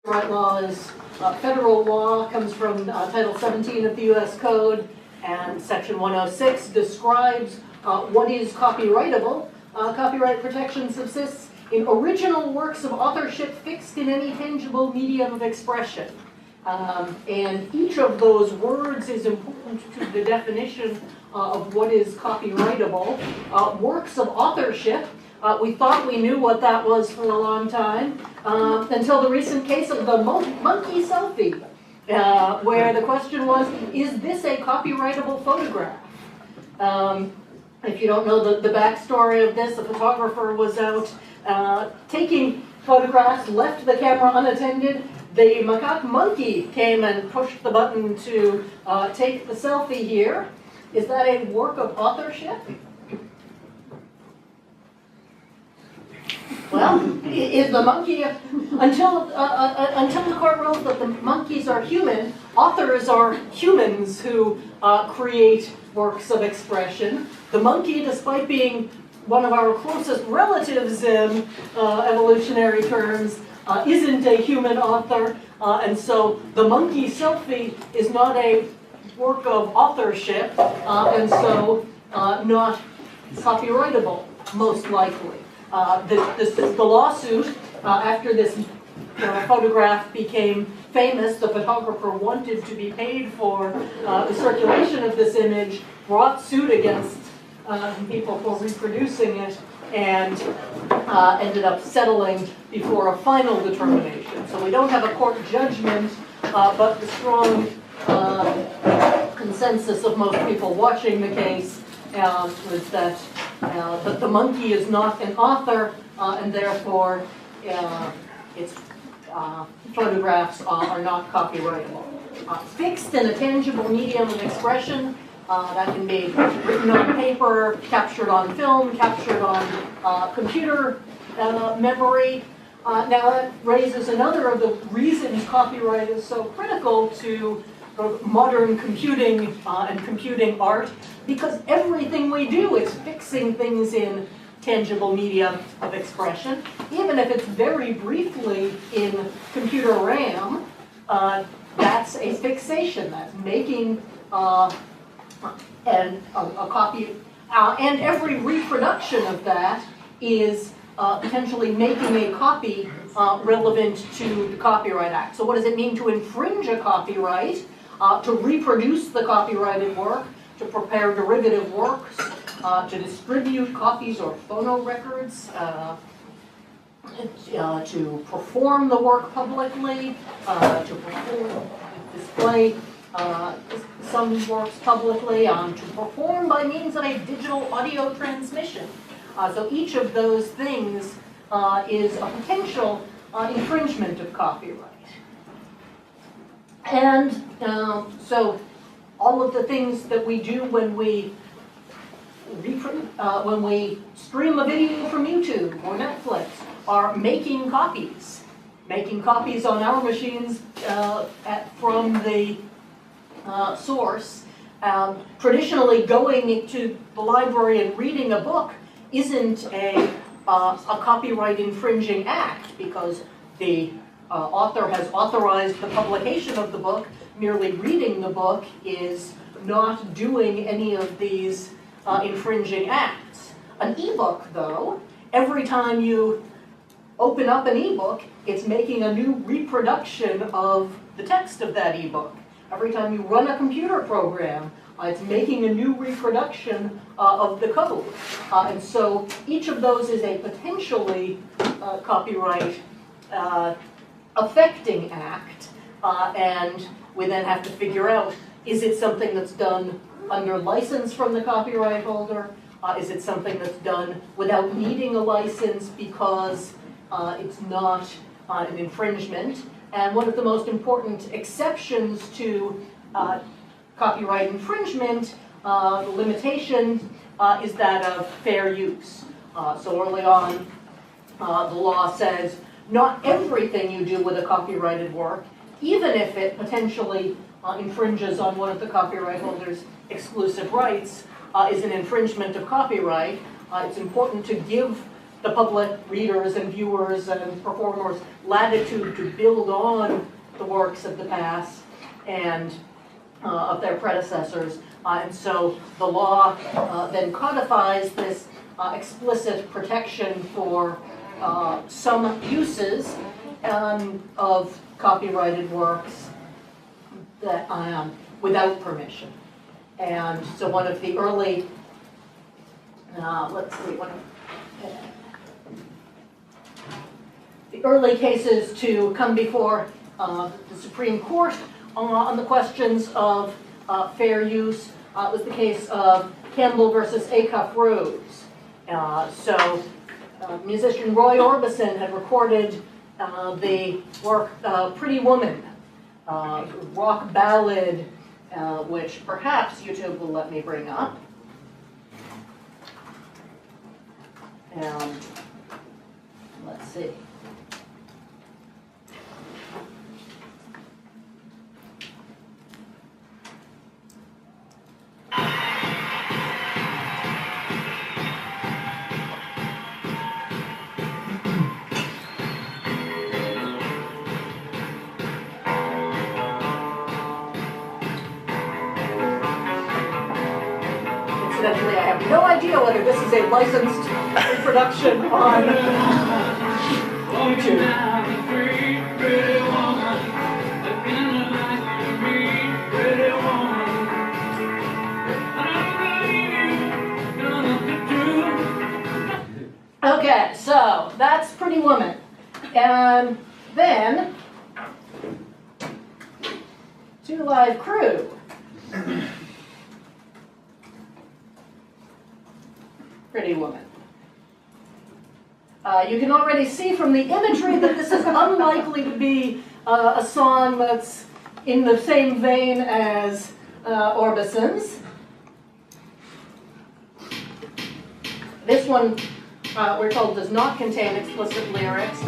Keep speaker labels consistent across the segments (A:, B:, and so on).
A: Copyright law is federal law, comes from Title 17 of the U.S. Code, and Section 106 describes what is copyrightable. Copyright protection subsists in original works of authorship fixed in any tangible medium of expression. And each of those words is important to the definition of what is copyrightable. Works of authorship, we thought we knew what that was for a long time, until the recent case of the monkey selfie, where the question was, is this a copyrightable photograph? If you don't know the backstory of this, the photographer was out taking photographs, left the camera unattended. The macaque monkey came and pushed the button to take the selfie here. Is that a work of authorship? Well, is the monkey, until the court rules that the monkeys are human, authors are humans who create works of expression. The monkey, despite being one of our closest relatives in evolutionary terms, isn't a human author, and so the monkey selfie is not a work of authorship, and so not copyrightable, most likely. The lawsuit, after this photograph became famous, the photographer wanted to be paid for the circulation of this image, brought suit against people for reproducing it, and ended up settling before a final determination. So we don't have a court judgment, but the strong consensus of most people watching the case was that the monkey is not an author, and therefore its photographs are not copyrightable. Fixed in a tangible medium of expression, that can be written on paper, captured on film, captured on computer memory. Now that raises another of the reasons copyright is so critical to modern computing and computing art, because everything we do is fixing things in tangible media of expression. Even if it's very briefly in computer RAM, that's a fixation. That's making and a copy, and every reproduction of that is potentially making a copy relevant to the Copyright Act. So what does it mean to infringe a copyright? To reproduce the copyrighted work, to prepare derivative works, to distribute copies or phonorecords, to perform the work publicly, to display some works publicly, to perform by means of a digital audio transmission. So each of those things is a potential infringement of copyright. And so all of the things that we do when we stream a video from YouTube or Netflix are making copies on our machines from the source. Traditionally, going to the library and reading a book isn't a copyright infringing act, because the author has authorized the publication of the book. Merely reading the book is not doing any of these infringing acts. An ebook, though, every time you open up an ebook, it's making a new reproduction of the text of that ebook. Every time you run a computer program, it's making a new reproduction of the code. And so each of those is a potentially copyright affecting act, and we then have to figure out, is it something that's done under license from the copyright holder? Is it something that's done without needing a license because it's not an infringement? And one of the most important exceptions to copyright infringement, the limitation, is that of fair use. So early on, the law says not everything you do with a copyrighted work, even if it potentially infringes on one of the copyright holder's exclusive rights, is an infringement of copyright. It's important to give the public readers and viewers and performers latitude to build on the works of the past and of their predecessors. And so the law then codifies this explicit protection for some uses of copyrighted works that without permission. And so one of the early, the early cases to come before the Supreme Court on the questions of fair use was the case of Campbell versus Acuff Rose. Musician Roy Orbison had recorded the work Pretty Woman, rock ballad, which perhaps YouTube will let me bring up. And let's see. Incidentally, I have no idea whether this is a licensed reproduction on YouTube. Okay, so that's Pretty Woman. And then, Two Live Crew. Pretty Woman. You can already see from the imagery that this is unlikely to be a song that's in the same vein as Orbison's. This one, we're told, does not contain explicit lyrics.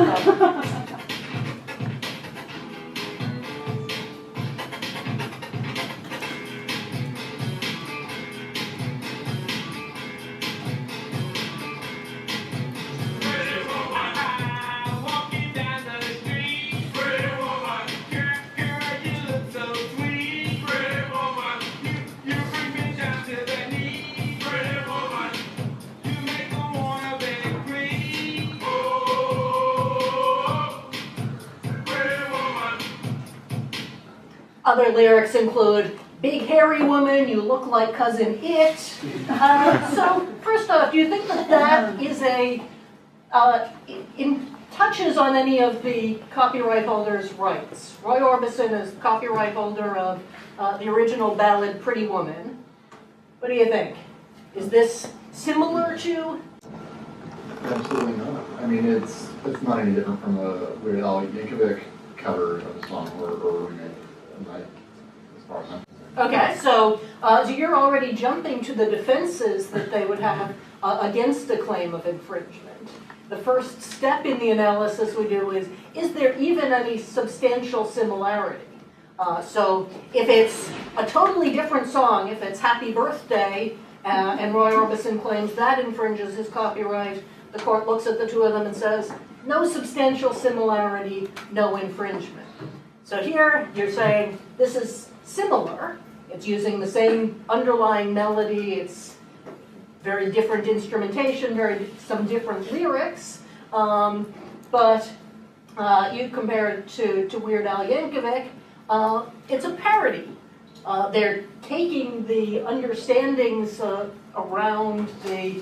A: Other lyrics include, "Big hairy woman, you look like Cousin It." So first off, do you think that that is touches on any of the copyright holder's rights? Roy Orbison is copyright holder of the original ballad Pretty Woman. What do you think? Is this similar to?
B: Absolutely not. I mean, it's not any different from a Weird Al Yankovic cover of a song or remake. As far as I'm concerned.
A: Okay, so you're already jumping to the defenses that they would have against a claim of infringement. The first step in the analysis we do is there even any substantial similarity? So if it's a totally different song, if it's Happy Birthday, and Roy Orbison claims that infringes his copyright, the court looks at the two of them and says, no substantial similarity, no infringement. So here you're saying this is similar. It's using the same underlying melody. It's very different instrumentation, some different lyrics. But you compare it to Weird Al Yankovic, it's a parody. They're taking the understandings around the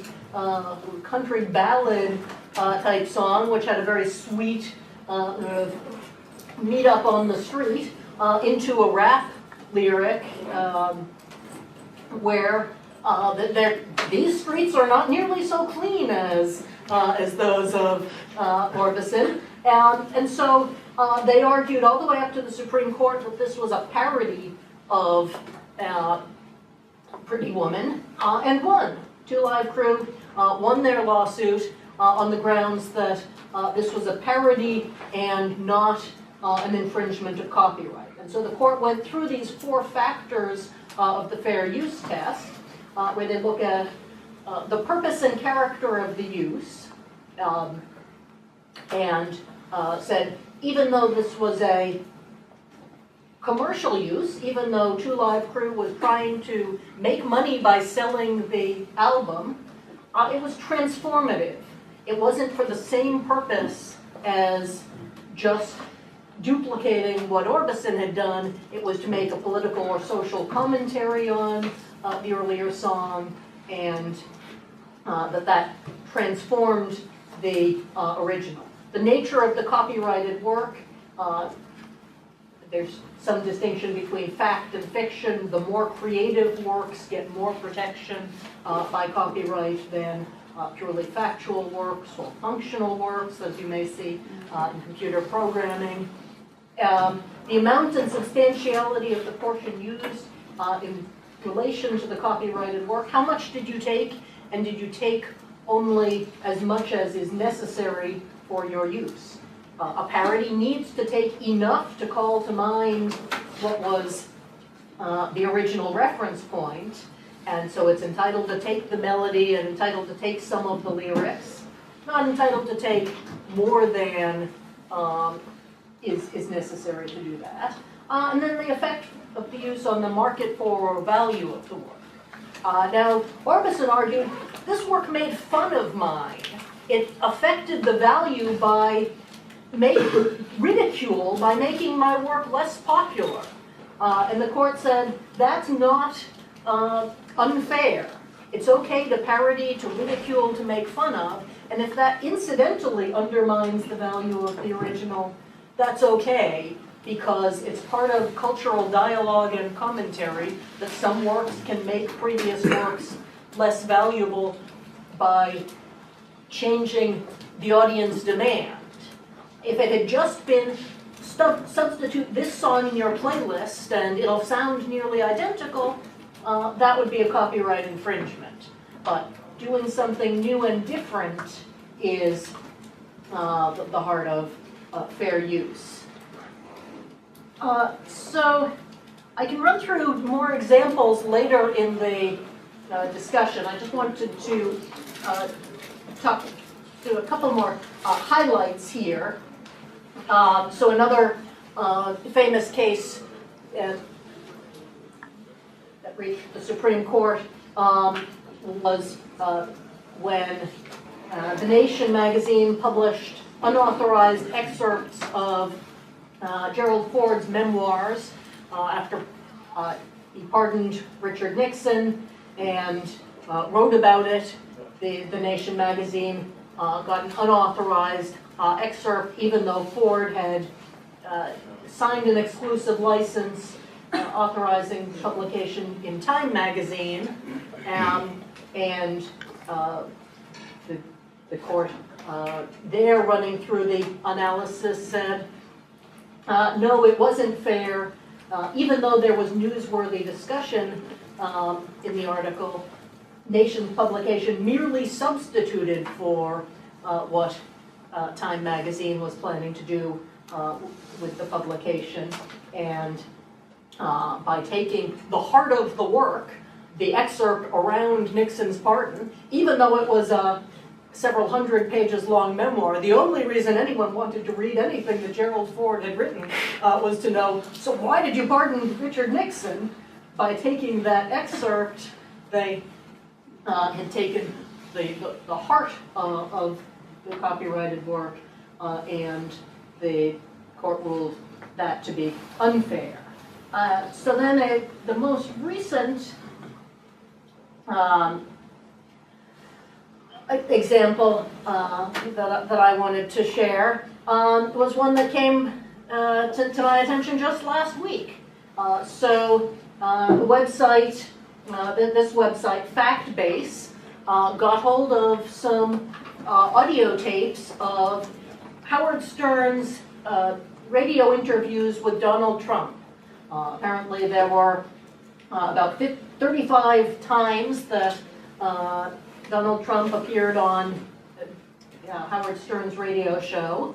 A: country ballad type song, which had a very sweet meet up on the street, into a rap lyric where these streets are not nearly so clean as those of Orbison. And so they argued all the way up to the Supreme Court that this was a parody of Pretty Woman, and won. Two Live Crew won their lawsuit on the grounds that this was a parody and not an infringement of copyright. And so the court went through these 4 factors of the fair use test, where they look at the purpose and character of the use, and said, even though this was a commercial use, even though Two Live Crew was trying to make money by selling the album, it was transformative. It wasn't for the same purpose as just duplicating what Orbison had done. It was to make a political or social commentary on the earlier song, and that transformed the original. The nature of the copyrighted work, there's some distinction between fact and fiction. The more creative works get more protection by copyright than purely factual works or functional works, as you may see in computer programming. The amount and substantiality of the portion used in relation to the copyrighted work. How much did you take, and did you take only as much as is necessary for your use? A parody needs to take enough to call to mind what was the original reference point, and so it's entitled to take the melody and entitled to take some of the lyrics, not entitled to take more than is necessary to do that. And then the effect of the use on the market for value of the work. Now, Orbison argued, this work made fun of mine. It affected the value by ridicule by making my work less popular. And the court said, that's not unfair. It's okay to parody, to ridicule, to make fun of, and if that incidentally undermines the value of the original, that's okay, because it's part of cultural dialogue and commentary that some works can make previous works less valuable by changing the audience demand. If it had just been substitute this song in your playlist and it'll sound nearly identical, that would be a copyright infringement. But doing something new and different is the heart of fair use. So I can run through more examples later in the discussion. I just wanted to do a couple more highlights here. So another famous case that reached the Supreme Court was when The Nation magazine published unauthorized excerpts of Gerald Ford's memoirs after he pardoned Richard Nixon and wrote about it. The Nation magazine got an unauthorized excerpt, even though Ford had signed an exclusive license authorizing publication in Time magazine, and the court there, running through the analysis, said, no, it wasn't fair, even though there was newsworthy discussion in the article. Nation's publication merely substituted for what Time magazine was planning to do with the publication, and by taking the heart of the work, the excerpt around Nixon's pardon, even though it was a several hundred pages long memoir, the only reason anyone wanted to read anything that Gerald Ford had written was to know, so why did you pardon Richard Nixon? By taking that excerpt, they had taken the heart of the copyrighted work, and the court ruled that to be unfair. So then the most recent example that I wanted to share was one that came to my attention just last week. So the website, this website, FactBase, got hold of some audio tapes of Howard Stern's radio interviews with Donald Trump. Apparently there were about 35 times that Donald Trump appeared on Howard Stern's radio show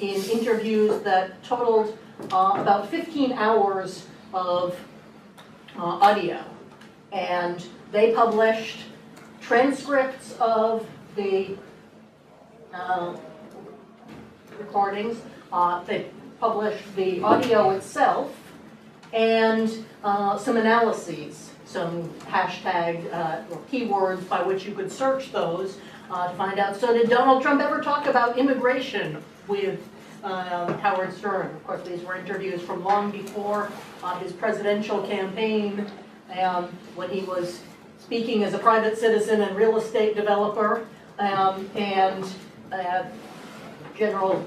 A: in interviews that totaled about 15 hours of audio. And they published transcripts of the recordings. They published the audio itself and some analyses, some hashtag or keywords by which you could search those to find out. So did Donald Trump ever talk about immigration with Howard Stern? Of course, these were interviews from long before his presidential campaign, when he was speaking as a private citizen and real estate developer, and general,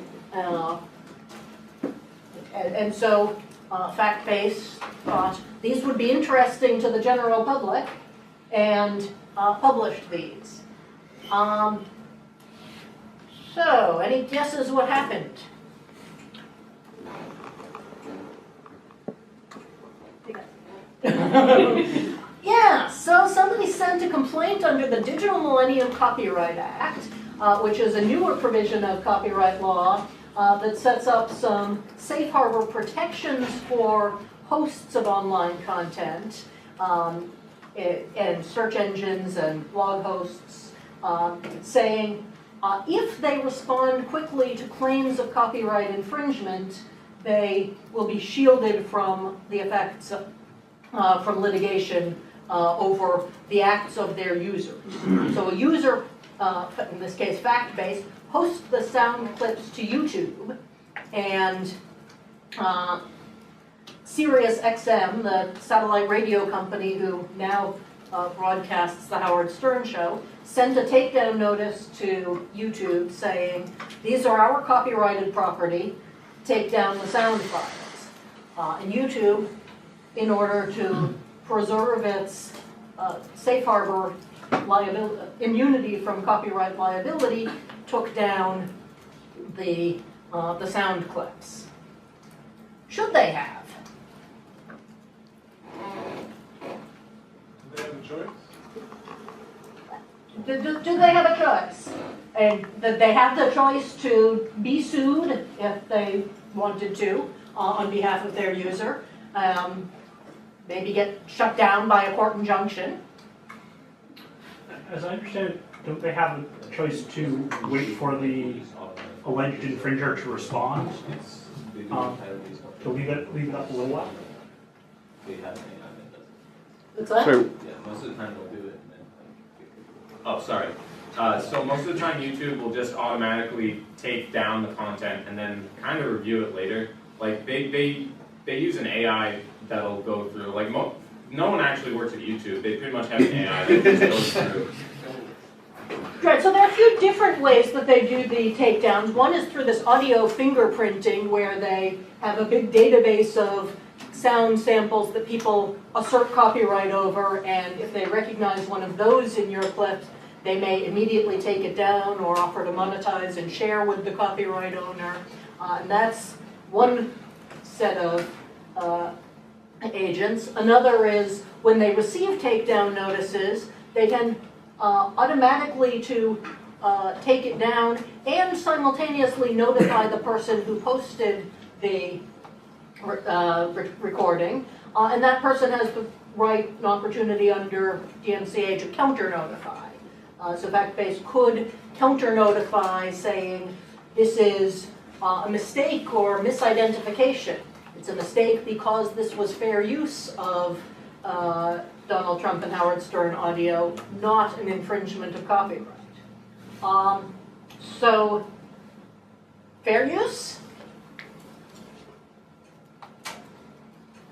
A: and so Fact-Base thought these would be interesting to the general public and published these. So, any guesses what happened? Yeah, so somebody sent a complaint under the Digital Millennium Copyright Act, which is a newer provision of copyright law that sets up some safe harbor protections for hosts of online content and search engines and blog hosts, saying if they respond quickly to claims of copyright infringement, they will be shielded from the effects from litigation over the acts of their users. So a user, in this case Fact-Base, hosts the sound clips to YouTube, and Sirius XM, the satellite radio company who now broadcasts the Howard Stern Show, sent a takedown notice to YouTube saying, these are our copyrighted property, take down the sound files. And YouTube, in order to preserve its safe harbor immunity from copyright liability, took down the sound clips. Should they have?
C: Do they have a choice?
A: Do they have a choice? And they have the choice to be sued if they wanted to on behalf of their user. Maybe get shut down by a court injunction.
D: As I understand it, don't they have a choice to wait for the alleged infringer to respond? To leave it up a little while?
A: What's that?
E: So,
F: Yeah, most of the time they'll do it. And then, oh, sorry. So most of the time YouTube will just automatically take down the content and then kind of review it later. Like they use an AI that'll go through. Like no one actually works at YouTube. They pretty much have an AI that just goes through.
A: Right, so there are a few different ways that they do the takedowns. One is through this audio fingerprinting, where they have a big database of sound samples that people assert copyright over, and if they recognize one of those in your clip, they may immediately take it down or offer to monetize and share with the copyright owner. And that's one set of agents. Another is when they receive takedown notices, they can automatically to take it down and simultaneously notify the person who posted the recording, and that person has the right and opportunity under DMCA to counter-notify. So Fact-Base could counter-notify saying this is a mistake or misidentification. It's a mistake because this was fair use of Donald Trump and Howard Stern audio, not an infringement of copyright. So, fair use?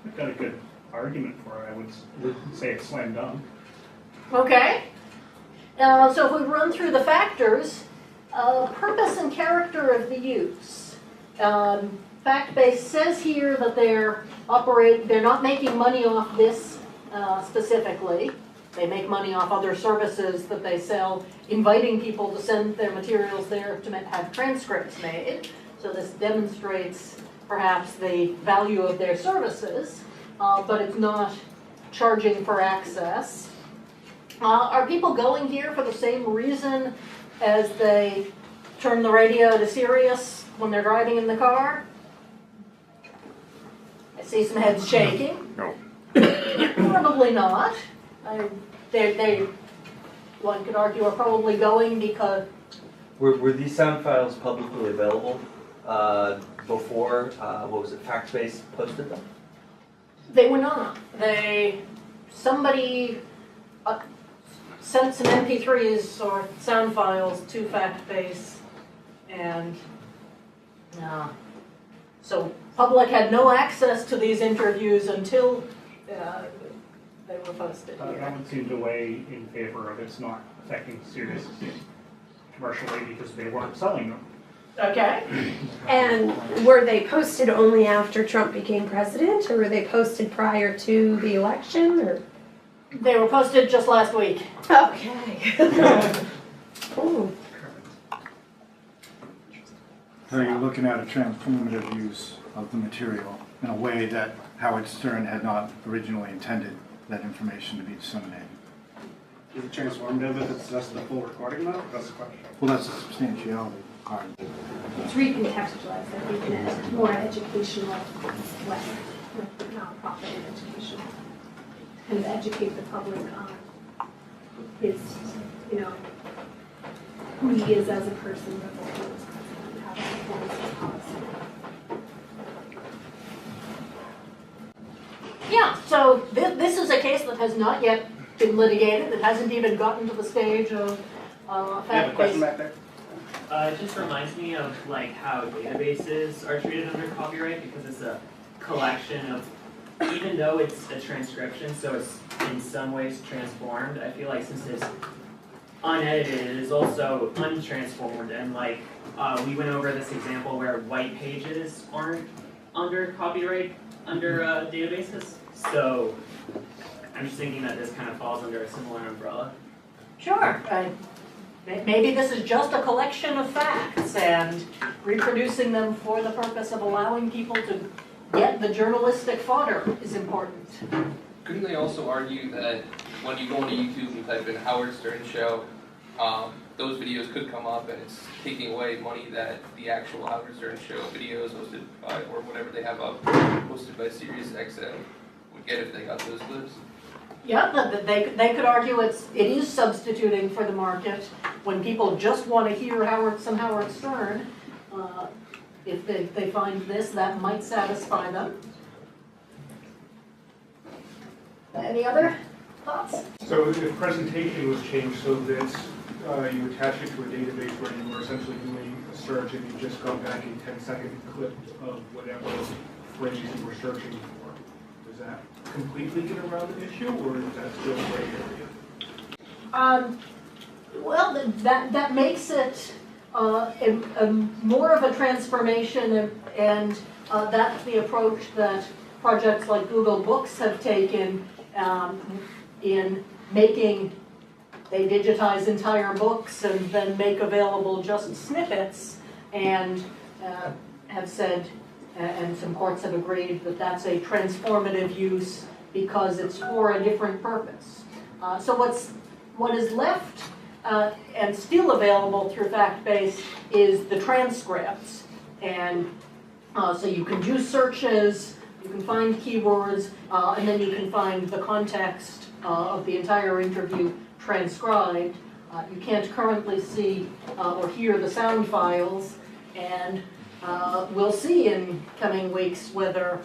D: I've got a good argument for it. I would say it's slam dunk.
A: Okay. So if we run through the factors, purpose and character of the use. Fact-Base says here that they're not making money off this specifically. They make money off other services that they sell, inviting people to send their materials there to have transcripts made. So this demonstrates perhaps the value of their services, but it's not charging for access. Are people going here for the same reason as they turn the radio to Sirius when they're driving in the car? I see some heads shaking.
E: no.
A: Probably not. One could argue are probably going because
C: Were these sound files publicly available before, what was it, Factspace posted them?
A: They were not. Somebody sent some MP3s or sound files to Factbase, and so public had no access to these interviews until they were posted
D: That
A: here.
D: would seem to weigh in favor of it's not affecting Sirius commercially because they weren't selling them.
A: Okay.
E: And were they posted only after Trump became president, or were they posted prior to the election, or?
A: They were posted just last week.
E: Okay. Ooh.
G: So you're looking at a transformative use of the material in a way that Howard Stern had not originally intended that information to be disseminated.
H: Is it transformative if it's just the full recording though? That's the question.
G: Well, that's a substantiality part.
I: It's recontextualized, I think, in a more educational way, with the nonprofit and education. Kind of educate the public on his, who he is as a person before he was president, and how that informs his policy.
A: Yeah, so this is a case that has not yet been litigated. It hasn't even gotten to the stage of
H: You have a question
A: Factbase.
H: back there?
J: It just reminds me of like how databases are treated under copyright because it's a collection of, even though it's a transcription, so it's in some ways transformed. I feel like since it's unedited, it is also untransformed. And like we went over this example where white pages aren't under copyright under databases. So I'm just thinking that this kind of falls under a similar umbrella.
A: Sure. Maybe this is just a collection of facts and reproducing them for the purpose of allowing people to get the journalistic fodder is important.
K: Couldn't they also argue that when you go onto YouTube and type in Howard Stern Show, those videos could come up and it's taking away money that the actual Howard Stern Show videos hosted by, or whatever they have up, hosted by SiriusXM would get if they got those clips?
A: Yeah, they could argue it is substituting for the market when people just want to hear some Howard Stern. If they find this, that might satisfy them. Any other thoughts?
L: So the presentation was changed so that you attach it to a database where you were essentially doing a search and you just got back a 10-second clip of whatever phrase you were searching for. Does that completely get around the issue, or is that still a gray area?
A: Well, that makes it more of a transformation, and that's the approach that projects like Google Books have taken in making. They digitize entire books and then make available just snippets, and have said, and some courts have agreed that that's a transformative use because it's for a different purpose. So what is left and still available through Factbase is the transcripts, and so you can do searches, you can find keywords, and then you can find the context of the entire interview transcribed. You can't currently see or hear the sound files, and we'll see in coming weeks whether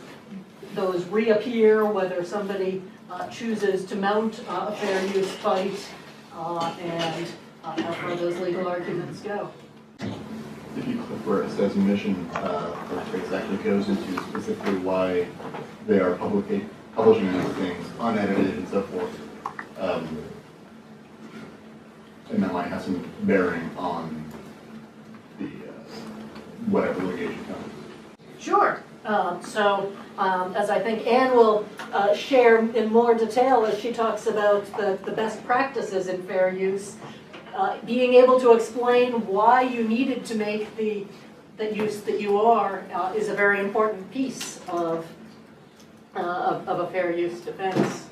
A: those reappear, whether somebody chooses to mount a fair use fight, and how far those legal arguments go.
B: If you click where it says mission, Factbase actually goes into specifically why they are publishing these things unedited and so forth. And that might have some bearing on the whatever litigation comes.
A: Sure. As I think Anne will share in more detail as she talks about the best practices in fair use, being able to explain why you needed to make the use that you are is a very important piece of a fair use defense.